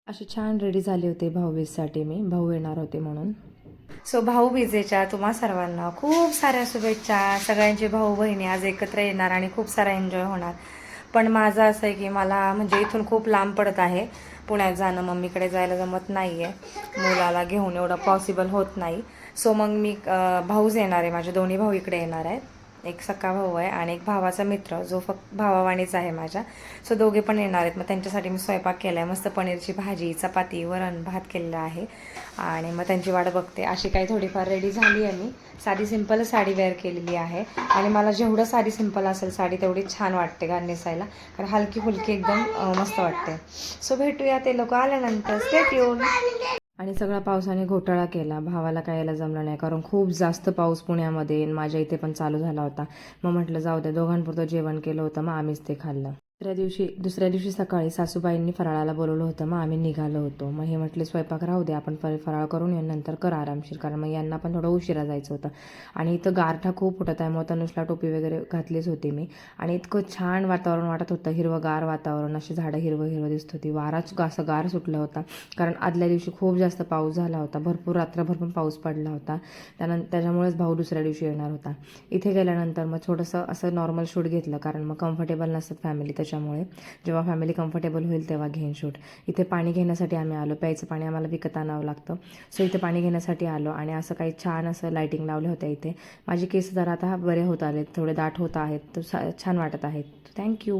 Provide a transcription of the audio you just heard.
असे छान रेडी झाले होते भाऊबीजसाठी. मी भाऊ येणार होते म्हणून. सो भाऊबीजेच्या तुम्हा सर्वांना खूप साऱ्या शुभेच्छा. सगळ्यांचे भाऊ बहिणी आज एकत्र येणार आणि खूप सारा एन्जॉय होणार. पण माझं असं आहे की मला म्हणजे इथून खूप लांब पडत आहे. पुण्यात जाणं मम्मीकडे जायला जमत नाही आहे. मुलाला घेऊन एवढं पॉसिबल होत नाही. सो मग मी भाऊच येणार आहे. माझे दोन्ही भाऊ इकडे येणार आहेत. एक सख्खा भाऊ आहे आणि एक भावाचा मित्र जो फक्त भावावाणीच आहे माझ्या. सो दोघे पण येणार आहेत. मग त्यांच्यासाठी मी स्वयंपाक केला आहे. मस्त पनीरची भाजी, चपाती, वरण भात केलेला आहे आणि मग त्यांची वाट बघते. अशी काही थोडीफार रेडी झाली आहे मी. साधी सिंपल साडी वेअर केलेली आहे आणि मला जेवढं साडी सिंपल असेल साडी तेवढी छान वाटते का नेसायला, कारण हलकी फुलकी एकदम मस्त वाटते. सो भेटूया ते लोक आल्यानंतर. Stay tune. आणि सगळा पावसाने घोटाळा केला. भावाला काय यायला जमलं नाही कारण खूप जास्त पाऊस पुण्यामध्ये माझ्या इथे पण चालू झाला होता. मग म्हटलं जाऊ द्या, दोघांपुरतं जेवण केलं होतं, मग आम्हीच ते खाल्लं. दुसऱ्या दिवशी सकाळी सासूबाईंनी फराळाला बोलवलं होतं. मग आम्ही निघालो होतो. मग हे म्हटले स्वयंपाक राहू दे, आपण फराळ करून येऊ, नंतर कर आरामशीर, कारण मग यांना पण थोडं उशिरा जायचं होतं. आणि इथं गारठा खूप उठत आहे. मग तनुषला टोपी वगैरे घातलीच होती मी. आणि इतकं छान वातावरण वाटत होतं, हिरवंगार वातावरण, अशी झाडं हिरवं हिरवं दिसत होती. वाराच असं गार सुटला होता कारण आदल्या दिवशी खूप जास्त पाऊस झाला होता. भरपूर रात्रभर पण पाऊस पडला होता. त्याच्यामुळेच भाऊ दुसऱ्या दिवशी येणार होता. इथे गेल्यानंतर मग थोडंसं असं नॉर्मल शूट घेतलं कारण मग कम्फर्टेबल नसतात फॅमिली. त्याच्यामुळे जेव्हा फॅमिली कम्फर्टेबल होईल तेव्हा घेईन शूट. इथे पाणी घेण्यासाठी आम्ही आलो. प्यायचं पाणी आम्हाला विकत आणावं लागतं. सो इथे पाणी घेण्यासाठी आलो आणि असं काही छान असं लाईटिंग लावल्या होत्या इथे. माझे केस जरा आता बरे होत आलेत, थोडे दाट होत आहेत, तर छान वाटत आहेत. थँक्यू.